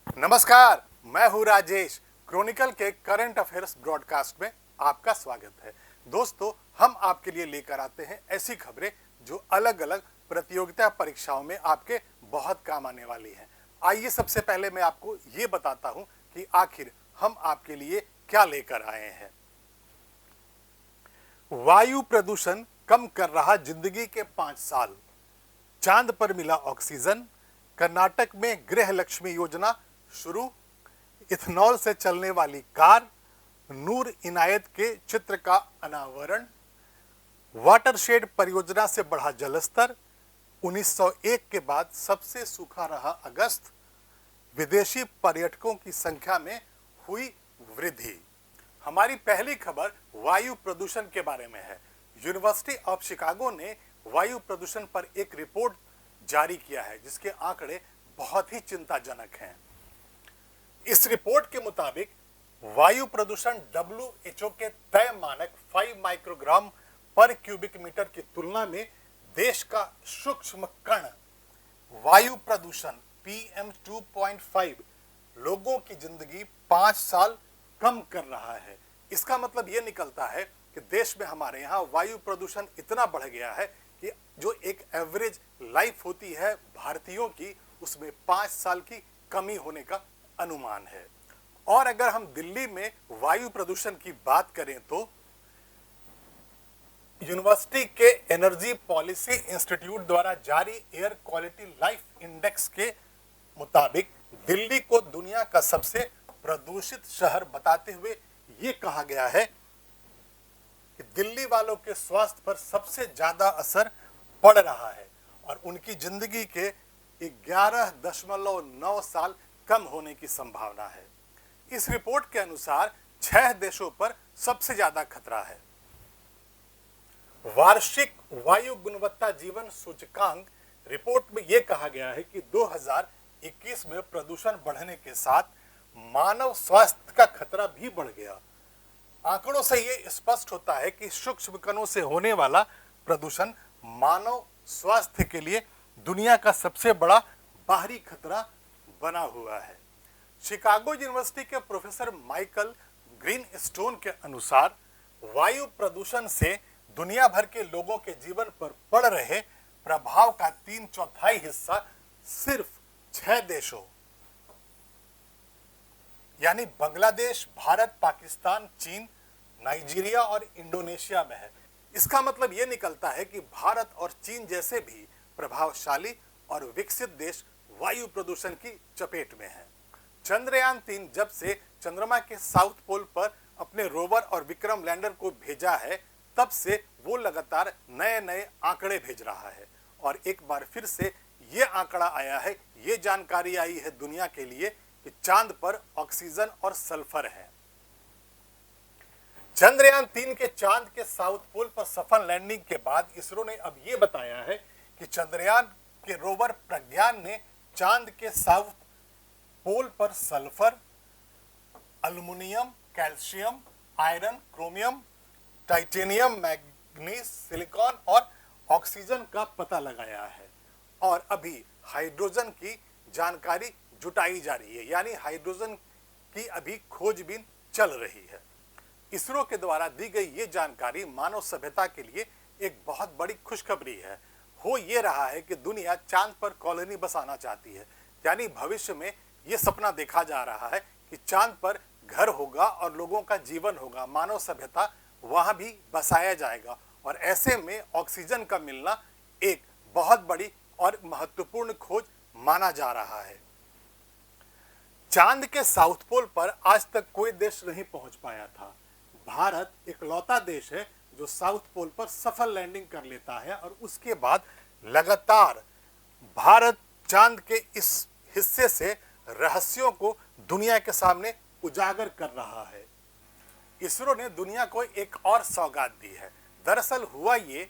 नमस्कार, मैं हूं राजेश। क्रॉनिकल के करंट अफेयर्स ब्रॉडकास्ट में आपका स्वागत है। दोस्तों, हम आपके लिए लेकर आते हैं ऐसी खबरें जो अलग अलग प्रतियोगिता परीक्षाओं में आपके बहुत काम आने वाली हैं। आइए सबसे पहले मैं आपको ये बताता हूं कि आखिर हम आपके लिए क्या लेकर आए हैं। वायु प्रदूषण कम कर रहा जिंदगी के 5 साल, चांद पर मिला ऑक्सीजन, कर्नाटक में गृह लक्ष्मी योजना शुरू, इथेनॉल से चलने वाली कार, नूर इनायत के चित्र का अनावरण, वाटरशेड परियोजना से बढ़ा जलस्तर, 1901 के बाद सबसे सूखा रहा अगस्त, विदेशी पर्यटकों की संख्या में हुई वृद्धि। हमारी पहली खबर वायु प्रदूषण के बारे में है। यूनिवर्सिटी ऑफ शिकागो ने वायु प्रदूषण पर एक रिपोर्ट जारी किया है जिसके आंकड़े बहुत ही चिंताजनक हैं। इस रिपोर्ट के मुताबिक वायु प्रदूषण WHO के तय मानक 5 माइक्रोग्राम पर क्यूबिक मीटर की तुलना में देश का सूक्ष्म कण वायु प्रदूषण PM 2.5 लोगों की जिंदगी 5 साल कम कर रहा है। इसका मतलब यह निकलता है कि देश में हमारे यहाँ वायु प्रदूषण इतना बढ़ गया है कि जो एक एवरेज लाइफ होती है भारतीयों की, उसमें 5 साल की कमी होने का अनुमान है। और अगर हम दिल्ली में वायु प्रदूषण की बात करें तो यूनिवर्सिटी के एनर्जी पॉलिसी इंस्टीट्यूट द्वारा जारी एयर क्वालिटी लाइफ इंडेक्स के मुताबिक दिल्ली को दुनिया का सबसे प्रदूषित शहर बताते हुए यह कहा गया है कि दिल्ली वालों के स्वास्थ्य पर सबसे ज्यादा असर पड़ रहा है और उनकी जिंदगी के 11.9 साल कम होने की संभावना है। इस रिपोर्ट के अनुसार 6 देशों पर सबसे ज्यादा खतरा है। वार्षिक वायु गुणवत्ता जीवन सूचकांक रिपोर्ट में यह कहा गया है कि 2021 में प्रदूषण बढ़ने के साथ मानव स्वास्थ्य का खतरा भी बढ़ गया। आंकड़ों से यह स्पष्ट होता है कि सूक्ष्म कणों से होने वाला प्रदूषण मानव स्वास्थ्य के लिए दुनिया का सबसे बड़ा बाहरी खतरा बना हुआ है। शिकागो यूनिवर्सिटी के प्रोफेसर माइकल ग्रीनस्टोन के अनुसार वायु प्रदूषण से दुनिया भर के लोगों के जीवन पर पड़ रहे प्रभाव का 3/4 हिस्सा सिर्फ 6 देशों यानी बांग्लादेश, भारत, पाकिस्तान, चीन, नाइजीरिया और इंडोनेशिया में है। इसका मतलब यह निकलता है कि भारत और चीन जैसे भी प्रभावशाली और विकसित देश वायु प्रदूषण की चपेट में हैं। चंद्रयान 3 जब से चंद्रमा के साउथ पोल पर अपने रोवर और विक्रम लैंडर को भेजा है, तब से वो लगातार नए नए आंकड़े भेज रहा है और एक बार फिर से ये आंकड़ा आया है, ये जानकारी आई है दुनिया के लिए कि चांद पर ऑक्सीजन और सल्फर है। चंद्रयान 3 के चांद के साउथ पोल पर सफल लैंडिंग के बाद इसरो ने अब यह बताया है कि चंद्रयान के रोवर प्रज्ञान ने चांद के साउथ पोल पर sulphur, aluminium, calcium, iron, chromium, titanium, manganese, silicon और ऑक्सीजन का पता लगाया है और अभी हाइड्रोजन की जानकारी जुटाई जा रही है, यानी हाइड्रोजन की अभी खोजबीन चल रही है। इसरो के द्वारा दी गई ये जानकारी मानव सभ्यता के लिए एक बहुत बड़ी खुशखबरी है। हो ये रहा है कि दुनिया चांद पर कॉलोनी बसाना चाहती है, यानी भविष्य में ये सपना देखा जा रहा है कि चांद पर घर होगा और लोगों का जीवन होगा, मानव सभ्यता वहां भी बसाया जाएगा और ऐसे में ऑक्सीजन का मिलना एक बहुत बड़ी और महत्वपूर्ण खोज माना जा रहा है। चांद के साउथ पोल पर आज तक कोई देश नहीं पहुंच पाया था। भारत इकलौता देश है जो साउथ पोल पर सफल लैंडिंग कर लेता है और उसके बाद लगातार भारत चांद के इस हिस्से से रहस्यों को दुनिया के सामने उजागर कर रहा है। इसरो ने दुनिया को एक और सौगात दी है। दरअसल हुआ ये,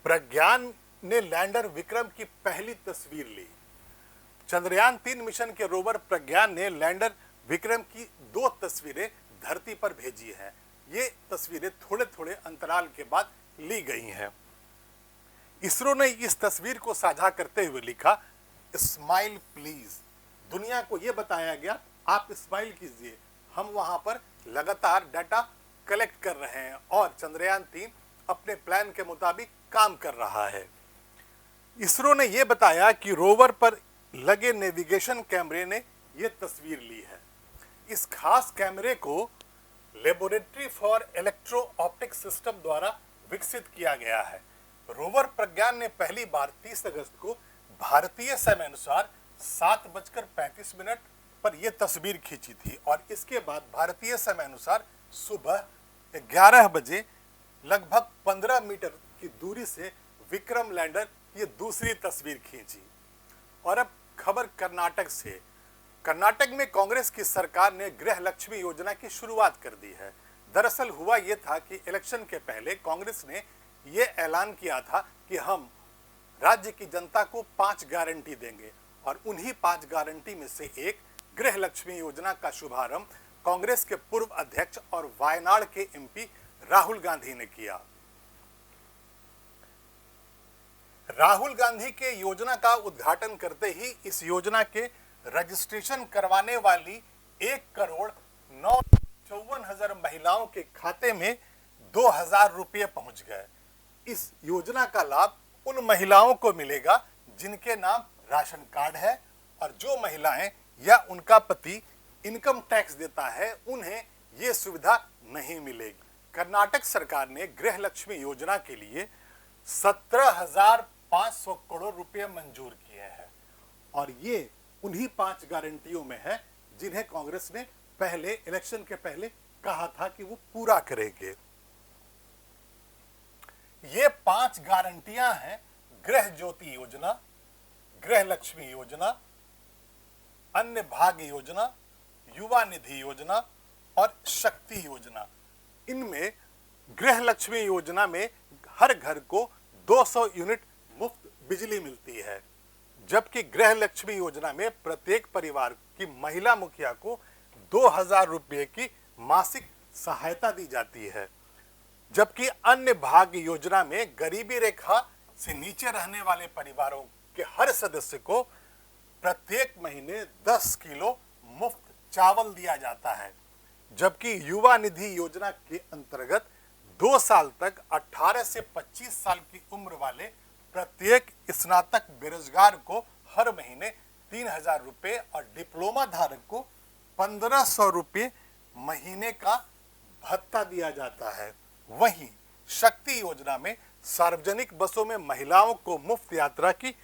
प्रज्ञान ने लैंडर विक्रम की पहली तस्वीर ली। चंद्रयान 3 मिशन के रोवर प्रज्ञान ने लैंडर विक्रम की 2 तस्वीरें धरती पर भेजी है। ये तस्वीरें थोड़े थोड़े अंतराल के बाद ली गई हैं। इसरो ने इस तस्वीर को साझा करते हुए लिखा, स्माइल प्लीज, दुनिया को यह बताया गया आप स्माइल कीजिए, हम वहां पर लगातार डाटा कलेक्ट कर रहे हैं और चंद्रयान-3 अपने प्लान के मुताबिक काम कर रहा है। इसरो ने यह बताया कि रोवर पर लगे नेविगेशन कैमरे ने यह तस्वीर ली है। इस खास कैमरे को laboratory for electro optic system द्वारा विकसित किया गया है। रोवर प्रज्ञान ने पहली बार 30 अगस्त को भारतीय समय अनुसार 7:35 पर यह तस्वीर खींची थी और इसके बाद भारतीय समय अनुसार सुबह 11 बजे लगभग 15 मीटर की दूरी से विक्रम लैंडर ये दूसरी तस्वीर खींची। और अब खबर कर्नाटक से। कर्नाटक में कांग्रेस की सरकार ने गृह लक्ष्मी योजना की शुरुआत कर दी है। दरअसल हुआ यह था कि इलेक्शन के पहले कांग्रेस ने यह ऐलान किया था कि हम राज्य की जनता को 5 गारंटी देंगे और उन्हीं 5 गारंटी में से एक गृह लक्ष्मी योजना का शुभारंभ कांग्रेस के पूर्व अध्यक्ष और वायनाड के एमपी राहुल गांधी ने किया। राहुल गांधी के योजना का उद्घाटन करते ही इस योजना के रजिस्ट्रेशन करवाने वाली 1,09,54,000 महिलाओं के खाते में 2,000 रुपये पहुंच गए। इस योजना का लाभ उन महिलाओं को मिलेगा जिनके नाम राशन कार्ड है और जो महिलाएं या उनका पति इनकम टैक्स देता है उन्हें यह सुविधा नहीं मिलेगी। कर्नाटक सरकार ने गृह लक्ष्मी योजना के लिए 17,500 करोड़ रुपए मंजूर किए हैं और ये उन्हीं 5 गारंटियों में है जिन्हें कांग्रेस ने पहले इलेक्शन के पहले कहा था कि वो पूरा करेंगे। ये 5 गारंटियां हैं गृह ज्योति योजना, गृह लक्ष्मी योजना, अन्य भाग्य योजना, युवा निधि योजना और शक्ति योजना। इनमें गृह लक्ष्मी योजना में हर घर को 200 यूनिट मुफ्त बिजली मिलती है, जबकि गृह लक्ष्मी योजना में प्रत्येक परिवार की महिला मुखिया को 2,000 रुपये की मासिक सहायता दी जाती है। जबकि अन्य भाग्य योजना में गरीबी रेखा से नीचे रहने वाले परिवारों के हर सदस्य को प्रत्येक महीने 10 किलो मुफ्त चावल दिया जाता है। जबकि युवा निधि योजना के अंतर्गत 2 साल तक 18 से 25 साल की उम्र वाले प्रत्येक स्नातक बेरोजगार को हर महीने 3,000 रुपये और डिप्लोमा धारक को 1,500 रुपये महीने का भत्ता दिया जाता है। वहीं शक्ति योजना में सार्वजनिक बसों में महिलाओं को मुफ्त यात्रा की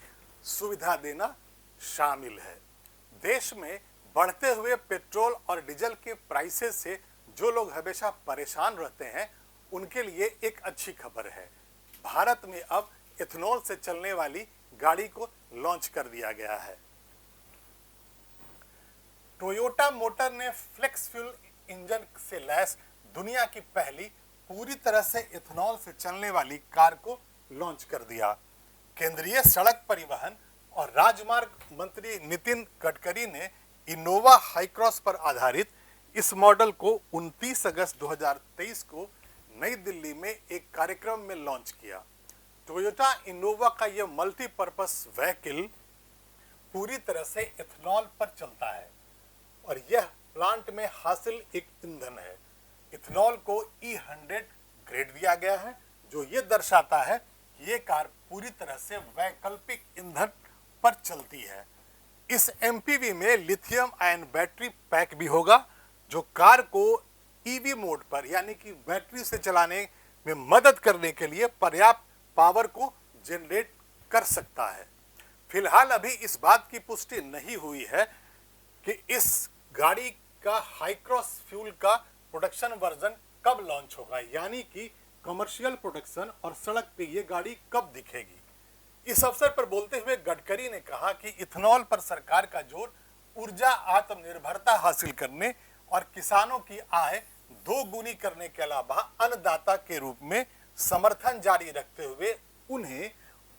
सुविधा देना शामिल है। देश में बढ़ते हुए पेट्रोल और डीजल के प्राइसेस से जो लोग हमेशा परेशान रहते हैं उनके लिए एक अच्छी खबर है। भारत में अब इथेनॉल से चलने वाली गाड़ी को लॉन्च कर दिया गया है। टोयोटा मोटर ने फ्लेक्स फ्यूल इंजन से लैस दुनिया की पहली पूरी तरह से इथेनॉल से चलने वाली कार को लॉन्च कर दिया। केंद्रीय सड़क परिवहन और राजमार्ग मंत्री नितिन गडकरी ने इनोवा हाईक्रॉस पर आधारित इस मॉडल को 29 अगस्त 2023 को नई दिल्ली में एक कार्यक्रम में लॉन्च किया। टोयोटा इनोवा का यह मल्टीपर्पस व्हीकल पूरी तरह से इथेनॉल पर चलता है और यह प्लांट में हासिल एक ईंधन है। इथेनॉल को E100 ग्रेड दिया गया है जो ये दर्शाता है कि ये कार पूरी तरह से वैकल्पिक ईंधन पर चलती है। इस एमपीवी में लिथियम आयन बैटरी पैक भी होगा जो कार को ईवी मोड पर यानी कि बैटरी से चलाने में मदद करने के लिए पर्याप्त पावर को जनरेट कर सकता है। फिलहाल अभी इस बात की पुष्टि नहीं हुई है कि इस गाड़ी का हाईक्रॉस फ्यूल का प्रोडक्शन वर्जन कब लॉन्च होगा, यानी कि कमर्शियल प्रोडक्शन और सड़क पे ये गाड़ी कब दिखेगी। इस अवसर पर बोलते हुए गडकरी ने कहा कि इथेनॉल पर सरकार का जोर ऊर्जा आत्मनिर्भरता हासिल करने और किसानों की आय दोगुनी करने के अलावा अन्नदाता के रूप में समर्थन जारी रखते हुए उन्हें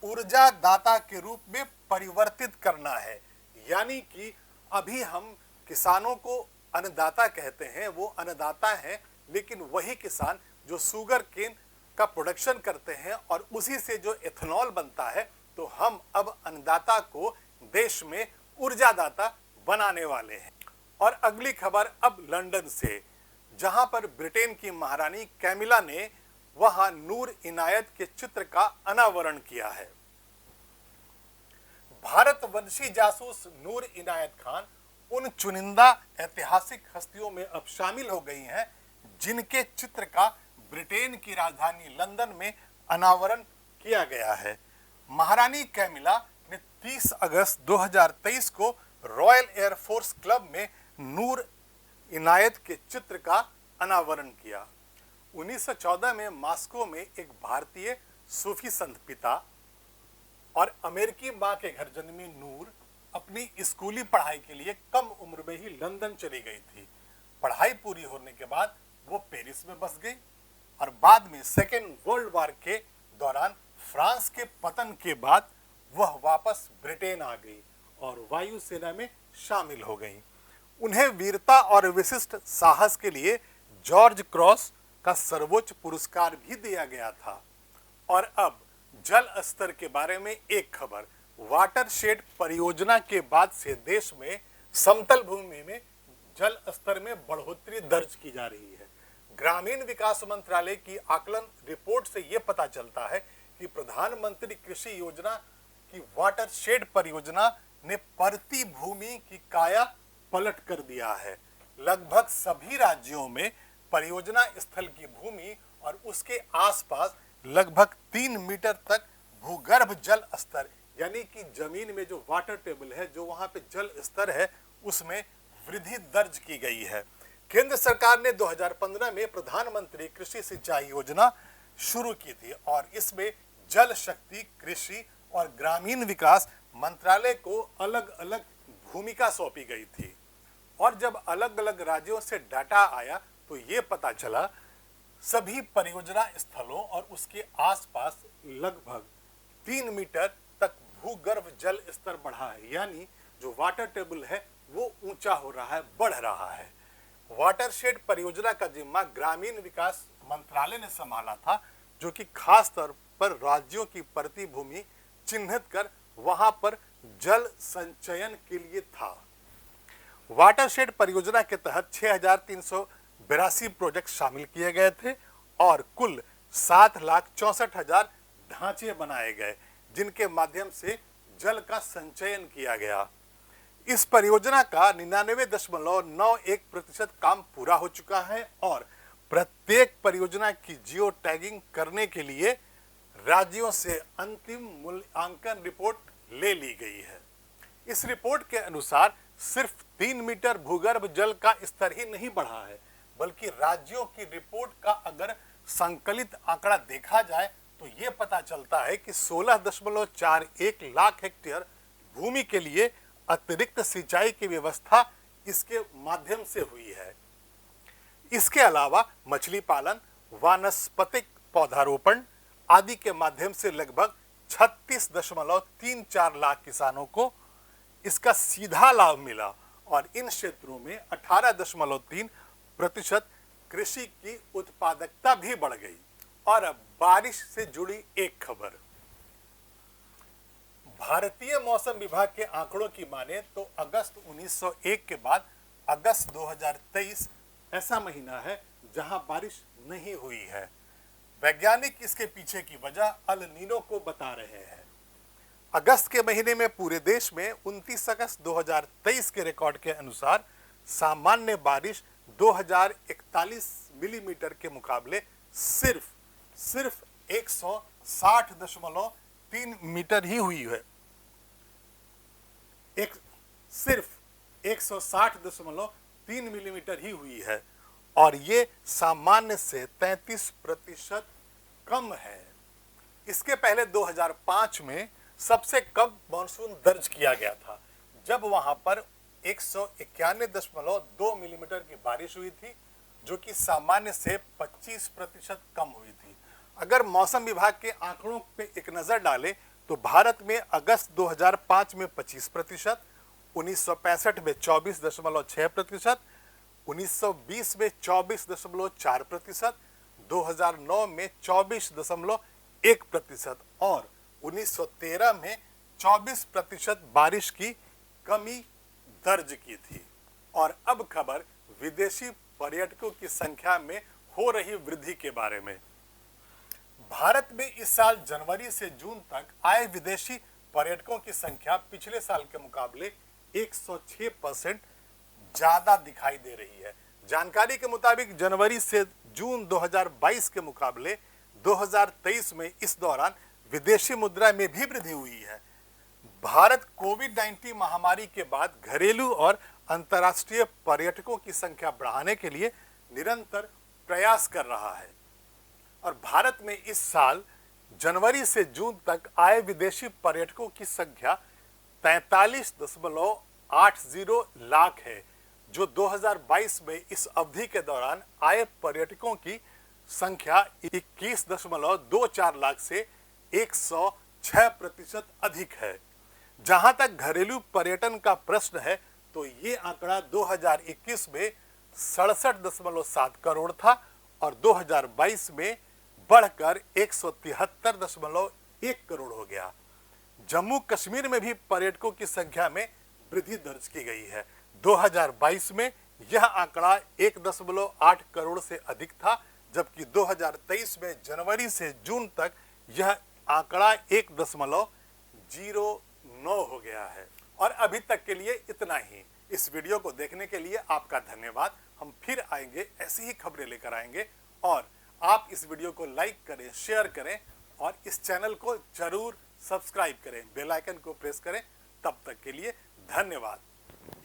ऊर्जा दाता के रूप में परिवर्तित करना है। यानी कि अभी हम किसानों को अन्नदाता कहते हैं, वो अन्नदाता हैं, लेकिन वही किसान जो शुगर केन का प्रोडक्शन करते हैं और उसी से जो इथेनॉल बनता है, तो हम अब अन्नदाता को देश में ऊर्जादाता बनाने वाले हैं। और अगली खबर अब लंदन से, जहां पर ब्रिटेन की महारानी कैमिला ने वहां नूर इनायत के चित्र का अनावरण किया है। भारतवंशी जासूस नूर इनायत खान उन चुनिंदा ऐतिहासिक हस्तियों में अब शामिल हो गई हैं जिनके चित्र का ब्रिटेन की राजधानी लंदन में अनावरण किया गया है। महारानी कैमिला ने 30 अगस्त 2023 को रॉयल एयरफोर्स क्लब में नूर इनायत के चित्र का अनावरण किया। 1914 में मॉस्को में एक भारतीय सूफी संत पिता और अमेरिकी मां के घर जन्मी नूर अपनी स्कूली पढ़ाई के लिए कम उम्र में ही लंदन चली गई थी। पढ़ाई पूरी होने के बाद वो पेरिस में बस गई और बाद में सेकेंड वर्ल्ड वॉर के दौरान फ्रांस के पतन के बाद वह वापस ब्रिटेन आ गई और वायुसेना में शामिल हो गई। उन्हें वीरता और विशिष्ट साहस के लिए जॉर्ज क्रॉस का सर्वोच्च पुरस्कार भी दिया गया था। और अब जल स्तर के बारे में एक खबर। वाटरशेड परियोजना के बाद से देश में समतल भूमि में जल स्तर में बढ़ोतरी दर्ज की जा रही है। ग्रामीण विकास मंत्रालय की आकलन रिपोर्ट से यह पता चलता है कि प्रधानमंत्री कृषि योजना की वाटरशेड परियोजना ने परती भूमि की काया पलट कर दिया है। लगभग सभी राज्यों में परियोजना स्थल की भूमि और उसके आसपास लगभग 3 मीटर तक भूगर्भ जल स्तर, यानी कि जमीन में जो वाटर टेबल है, जो वहां पे जल स्तर है, उसमें वृद्धि दर्ज की गई है। केंद्र सरकार ने 2015 में प्रधानमंत्री कृषि सिंचाई योजना शुरू की थी और इसमें जल शक्ति, कृषि और ग्रामीण विकास मंत्रालय को अलग अलग भूमिका सौंपी गई थी। और जब अलग अलग राज्यों से डाटा आया तो ये पता चला सभी परियोजना स्थलों और उसके आसपास लगभग 3 मीटर तक भूगर्भ जल स्तर बढ़ा है, यानी जो वाटर टेबल है वो ऊंचा हो रहा है, बढ़ रहा है। वाटरशेड परियोजना का जिम्मा ग्रामीण विकास मंत्रालय ने संभाला था, जो कि खास तौर पर राज्यों की परती भूमि चिन्हित कर वहां पर जल संचयन के लिए था। वाटरशेड परियोजना के तहत 6,382 प्रोजेक्ट शामिल किए गए थे और कुल 7,64,000 ढांचे बनाए गए, जिनके माध्यम से जल का संचयन किया गया। इस परियोजना का 99.91% काम पूरा हो चुका है और प्रत्येक परियोजना की जियो टैगिंग करने के लिए राज्यों से अंतिम मूल्यांकन रिपोर्ट ले ली गई है। इस रिपोर्ट के अनुसार सिर्फ 3 मीटर भूगर्भ जल का स्तर ही नहीं बढ़ा है, बल्कि राज्यों की रिपोर्ट का अगर संकलित आंकड़ा देखा जाए तो ये पता चलता है कि 16.41 लाख हेक्टेयर भूमि के लिए अतिरिक्त सिंचाई की व्यवस्था इसके माध्यम से हुई है। इसके अलावा मछली पालन, वानस्पतिक पौधारोपण आदि के माध्यम से लगभग 36.34 लाख किसानों को इसका सीधा लाभ मिला और इन क्षेत्रों में 18.3% कृषि की उत्पादकता भी बढ़ गई। और अब बारिश से जुड़ी एक खबर। भारतीय मौसम विभाग के आंकड़ों की माने तो अगस्त 1901 के बाद अगस्त 2023 ऐसा महीना है जहां बारिश नहीं हुई है। वैज्ञानिक इसके पीछे की वजह अल नीनो को बता रहे हैं। अगस्त के महीने में पूरे देश में 29 अगस्त 2023 के रिकॉर्ड के अनुसार सामान्य बारिश 2041 मिलीमीटर के मुकाबले सिर्फ 160.3 मीटर ही हुई है। सिर्फ 160.3 मिलीमीटर ही हुई है और ये सामान्य से 33% कम है। इसके पहले 2005 में सबसे कम मानसून दर्ज किया गया था, जब वहां पर 191.2 मिलीमीटर की बारिश हुई थी, जो कि सामान्य से 25% कम हुई थी। अगर मौसम विभाग के आंकड़ों पे एक नजर डालें तो भारत में अगस्त 2005 में 25%, 1965 में 24.6%, 1920 में 24.4%, 2009 में 24.1% और 1913 में 24% बारिश की कमी दर्ज की थी। और अब खबर विदेशी पर्यटकों की संख्या में हो रही वृद्धि के बारे में। भारत में इस साल जनवरी से जून तक आए विदेशी पर्यटकों की संख्या पिछले साल के मुकाबले 106% ज्यादा दिखाई दे रही है। जानकारी के मुताबिक जनवरी से जून 2022 के मुकाबले 2023 में इस दौरान विदेशी मुद्रा में भी वृद्धि हुई है। भारत कोविड-19 महामारी के बाद घरेलू और अंतर्राष्ट्रीय पर्यटकों की संख्या बढ़ाने के लिए निरंतर प्रयास कर रहा है और भारत में इस साल जनवरी से जून तक आए विदेशी पर्यटकों की संख्या 43.80 लाख है, जो 2022 में इस अवधि के दौरान आए पर्यटकों की संख्या 21.24 लाख से 106% अधिक है। जहां तक घरेलू पर्यटन का प्रश्न है तो ये आंकड़ा 2021 में 67.7 करोड़ था और 2022 में बढ़कर 173.1 करोड़ हो गया। जम्मू कश्मीर में भी पर्यटकों की संख्या में वृद्धि दर्ज की गई है। 2022 में यह आंकड़ा 1.8 करोड़ से अधिक था, जबकि 2023 में जनवरी से जून तक यह आंकड़ा 1.09 हो गया है। और अभी तक के लिए इतना ही। इस वीडियो को देखने के लिए आपका धन्यवाद। हम फिर आएंगे, ऐसी ही खबरें लेकर आएंगे और आप इस वीडियो को लाइक करें, शेयर करें और इस चैनल को जरूर सब्सक्राइब करें, बेल आइकन को प्रेस करें। तब तक के लिए धन्यवाद।